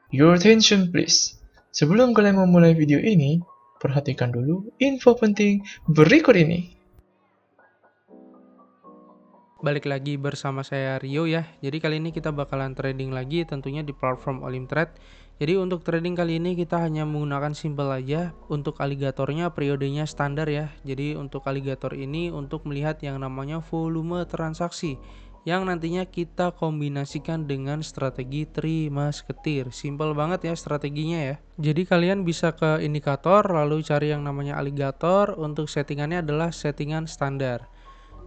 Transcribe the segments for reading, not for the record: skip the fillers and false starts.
Your attention please. Sebelum kalian memulai video ini, perhatikan dulu info penting berikut ini. Balik lagi bersama saya Rio ya. Jadi kali ini kita bakalan trading lagi tentunya di platform Olimtrade. Jadi untuk trading kali ini kita hanya menggunakan simple aja. Untuk aligatornya periodenya standar ya. Jadi untuk aligator ini untuk melihat yang namanya volume transaksi yang nantinya kita kombinasikan dengan strategi Trimasketir. Simple banget ya strateginya ya. Jadi kalian bisa ke indikator lalu cari yang namanya aligator. Untuk settingannya adalah settingan standar.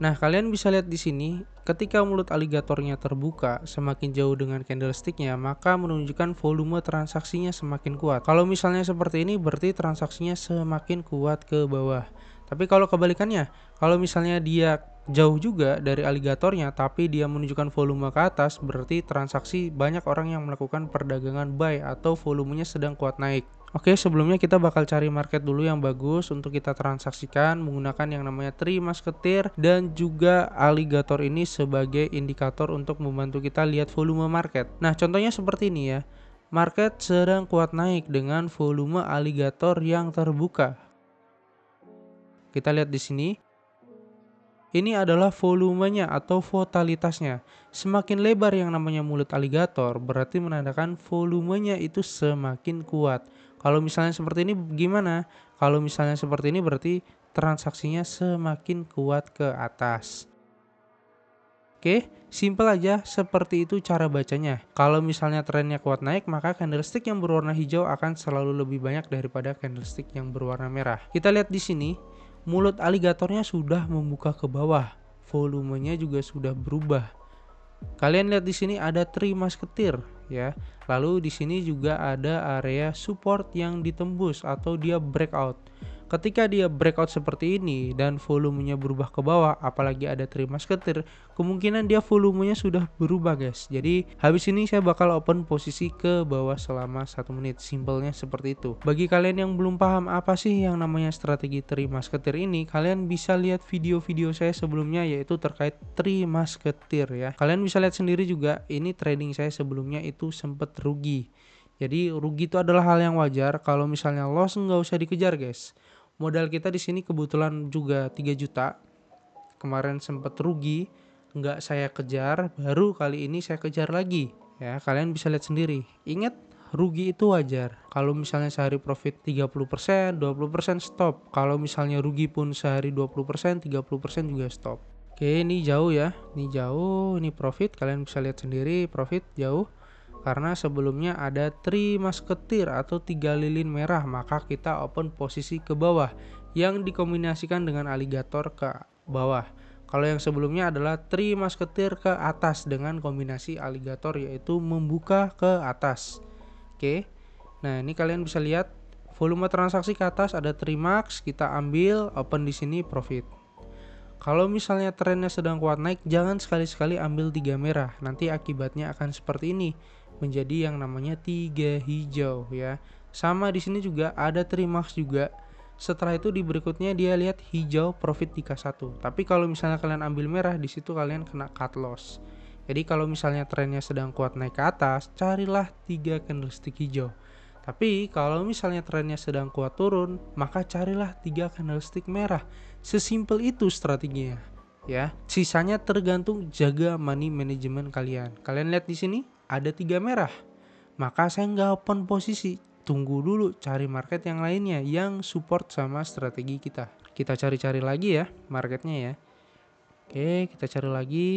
Nah, kalian bisa lihat di sini, ketika mulut aligatornya terbuka semakin jauh dengan candlesticknya, maka menunjukkan volume transaksinya semakin kuat. Kalau misalnya seperti ini, berarti transaksinya semakin kuat ke bawah. Tapi kalau kebalikannya, kalau misalnya dia jauh juga dari aligatornya, tapi dia menunjukkan volume ke atas, berarti transaksi banyak orang yang melakukan perdagangan buy atau volumenya sedang kuat naik. Oke, sebelumnya kita bakal cari market dulu yang bagus untuk kita transaksikan menggunakan yang namanya Trimasketir dan juga aligator ini sebagai indikator untuk membantu kita lihat volume market. Nah, contohnya seperti ini ya. Market sedang kuat naik dengan volume aligator yang terbuka. Kita lihat di sini. Ini adalah volumenya atau votalitasnya. Semakin lebar yang namanya mulut aligator, berarti menandakan volumenya itu semakin kuat. Kalau misalnya seperti ini gimana? Kalau misalnya seperti ini berarti transaksinya semakin kuat ke atas. Oke, simple aja seperti itu cara bacanya. Kalau misalnya trennya kuat naik, maka candlestick yang berwarna hijau akan selalu lebih banyak daripada candlestick yang berwarna merah. Kita lihat di sini, mulut aligatornya sudah membuka ke bawah. Volumenya juga sudah berubah. Kalian lihat di sini ada Trimasketir ya. Lalu di sini juga ada area support yang ditembus atau dia breakout. Ketika dia breakout seperti ini dan volumenya berubah ke bawah, apalagi ada Trimasketir, kemungkinan dia volumenya sudah berubah guys. Jadi habis ini saya bakal open posisi ke bawah selama 1 menit. Simpelnya seperti itu. Bagi kalian yang belum paham apa sih yang namanya strategi Trimasketir ini, kalian bisa lihat video-video saya sebelumnya yaitu terkait Trimasketir ya. Kalian bisa lihat sendiri juga ini trading saya sebelumnya itu sempat rugi. Jadi rugi itu adalah hal yang wajar. Kalau misalnya loss nggak usah dikejar guys. Modal kita di sini kebetulan juga 3 juta. Kemarin sempat rugi, nggak saya kejar, baru kali ini saya kejar lagi. Ya, kalian bisa lihat sendiri. Ingat, rugi itu wajar. Kalau misalnya sehari profit 30%, 20% stop. Kalau misalnya rugi pun sehari 20%, 30% juga stop. Oke, ini jauh ya. Ini jauh, ini profit. Kalian bisa lihat sendiri, profit jauh. Karena sebelumnya ada Trimasketir atau 3 lilin merah, maka kita open posisi ke bawah yang dikombinasikan dengan aligator ke bawah. Kalau yang sebelumnya adalah Trimasketir ke atas dengan kombinasi aligator yaitu membuka ke atas. Oke. Nah, ini kalian bisa lihat volume transaksi ke atas ada Trimax, kita ambil open di sini profit. Kalau misalnya trennya sedang kuat naik, jangan sekali-sekali ambil 3 merah. Nanti akibatnya akan seperti ini, menjadi yang namanya 3 hijau ya. Sama di sini juga ada Trimax juga. Setelah itu di berikutnya dia lihat hijau profit di K1. Tapi kalau misalnya kalian ambil merah, di situ kalian kena cut loss. Jadi kalau misalnya trennya sedang kuat naik ke atas, carilah 3 candlestick hijau. Tapi kalau misalnya trennya sedang kuat turun, maka carilah 3 candlestick merah. Sesimpel itu strateginya. Ya, sisanya tergantung jaga money management kalian. Kalian lihat di sini ada 3 merah. Maka saya nggak open posisi. Tunggu dulu cari market yang lainnya yang support sama strategi kita. Kita cari-cari lagi ya marketnya ya. Oke, kita cari lagi.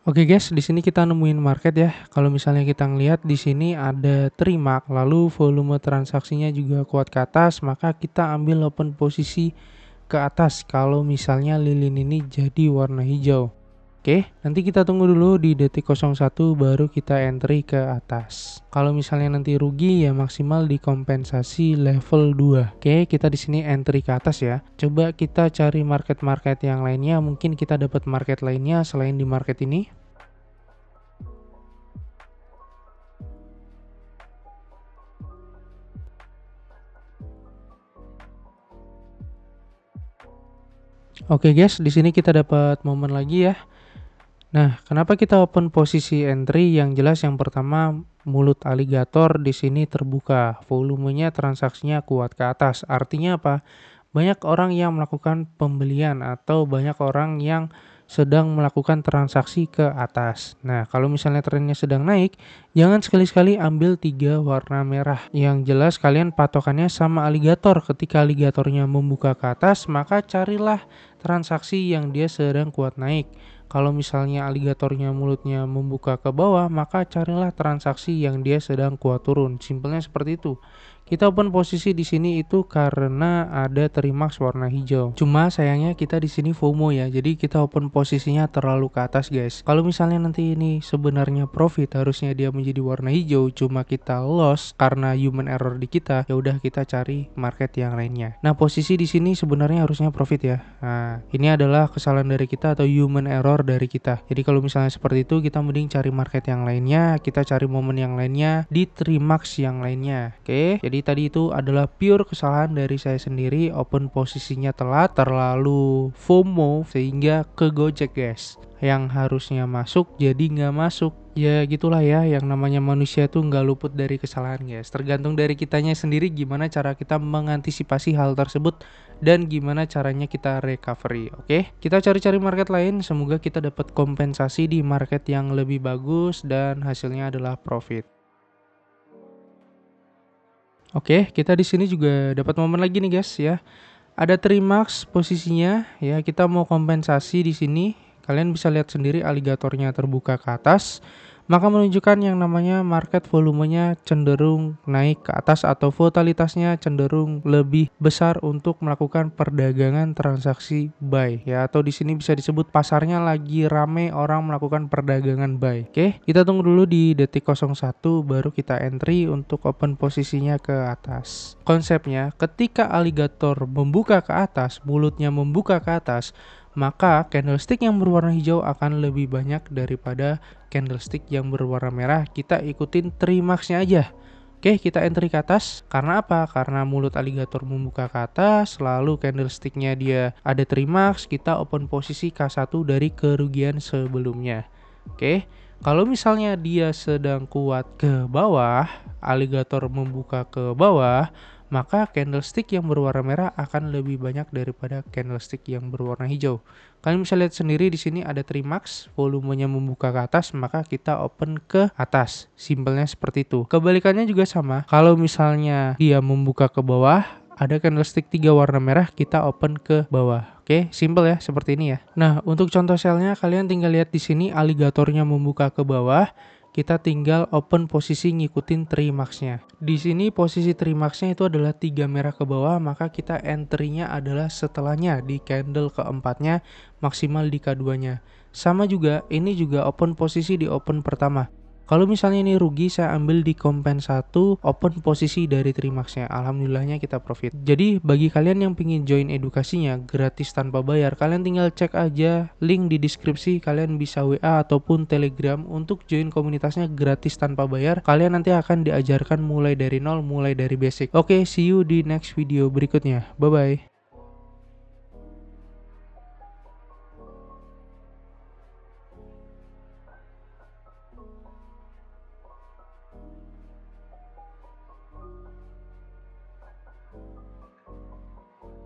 Oke guys, di sini kita nemuin market ya. Kalau misalnya kita ngelihat di sini ada Trimark, lalu volume transaksinya juga kuat ke atas, maka kita ambil open posisi ke atas kalau misalnya lilin ini jadi warna hijau. Oke, nanti kita tunggu dulu di detik 01 baru kita entry ke atas. Kalau misalnya nanti rugi ya maksimal dikompensasi level 2. Oke, kita di sini entry ke atas ya. Coba kita cari market-market yang lainnya, mungkin kita dapat market lainnya selain di market ini. Oke guys, di sini kita dapat momen lagi ya. Nah, kenapa kita open posisi entry? Yang jelas yang pertama, mulut aligator di sini terbuka, volumenya transaksinya kuat ke atas. Artinya apa? Banyak orang yang melakukan pembelian atau banyak orang yang sedang melakukan transaksi ke atas. Nah, kalau misalnya trennya sedang naik, jangan sekali-sekali ambil 3 warna merah. Yang jelas kalian patokannya sama aligator. Ketika aligatornya membuka ke atas, maka carilah transaksi yang dia sedang kuat naik. Kalau misalnya aligatornya mulutnya membuka ke bawah, maka carilah transaksi yang dia sedang kuat turun. Simpelnya seperti itu. Kita open posisi di sini itu karena ada Trimax warna hijau. Cuma sayangnya kita di sini FOMO ya. Jadi kita open posisinya terlalu ke atas, guys. Kalau misalnya nanti ini sebenarnya profit, harusnya dia menjadi warna hijau, cuma kita loss karena human error di kita. Ya udah kita cari market yang lainnya. Nah, posisi di sini sebenarnya harusnya profit ya. Nah, ini adalah kesalahan dari kita atau human error dari kita. Jadi kalau misalnya seperti itu, kita mending cari market yang lainnya, kita cari momen yang lainnya di Trimax yang lainnya. Oke. Jadi tadi itu adalah pure kesalahan dari saya sendiri, open posisinya telat, terlalu FOMO sehingga ke Gojek guys. Yang harusnya masuk jadi nggak masuk. Ya gitulah ya, yang namanya manusia tuh nggak luput dari kesalahan guys. Tergantung dari kitanya sendiri gimana cara kita mengantisipasi hal tersebut dan gimana caranya kita recovery. Oke, kita cari-cari market lain, semoga kita dapat kompensasi di market yang lebih bagus dan hasilnya adalah profit. Oke, kita di sini juga dapat momen lagi nih guys ya. Ada Trimax posisinya ya, kita mau kompensasi di sini. Kalian bisa lihat sendiri aligatornya terbuka ke atas, maka menunjukkan yang namanya market volumenya cenderung naik ke atas atau volatilitasnya cenderung lebih besar untuk melakukan perdagangan transaksi buy ya, atau di sini bisa disebut pasarnya lagi rame orang melakukan perdagangan buy. Oke, kita tunggu dulu di detik 01 baru kita entry untuk open posisinya ke atas. Konsepnya ketika aligator membuka ke atas, mulutnya membuka ke atas, maka candlestick yang berwarna hijau akan lebih banyak daripada candlestick yang berwarna merah. Kita ikutin Trimax-nya aja. Oke, kita entry ke atas. Karena apa? Karena mulut aligator membuka ke atas, lalu candlestick-nya dia ada Trimax, kita open posisi K1 dari kerugian sebelumnya. Oke, kalau misalnya dia sedang kuat ke bawah, aligator membuka ke bawah, maka candlestick yang berwarna merah akan lebih banyak daripada candlestick yang berwarna hijau. Kalian bisa lihat sendiri di sini ada Trimax, volumenya membuka ke atas, maka kita open ke atas. Simpelnya seperti itu. Kebalikannya juga sama. Kalau misalnya dia membuka ke bawah, ada candlestick 3 warna merah, kita open ke bawah. Oke, simple ya, seperti ini ya. Nah, untuk contoh selnya kalian tinggal lihat di sini aligatornya membuka ke bawah, kita tinggal open posisi ngikutin Trimax-nya. Di sini posisi Trimax-nya itu adalah 3 merah ke bawah, maka kita entry-nya adalah setelahnya di candle keempatnya, maksimal di K2-nya. Sama juga, ini juga open posisi di open pertama. Kalau misalnya ini rugi, saya ambil di compens 1, open posisi dari Trimax-nya. Alhamdulillahnya kita profit. Jadi bagi kalian yang ingin join edukasinya gratis tanpa bayar, kalian tinggal cek aja link di deskripsi. Kalian bisa WA ataupun Telegram untuk join komunitasnya gratis tanpa bayar. Kalian nanti akan diajarkan mulai dari nol, mulai dari basic. Oke, see you di next video berikutnya. Bye-bye.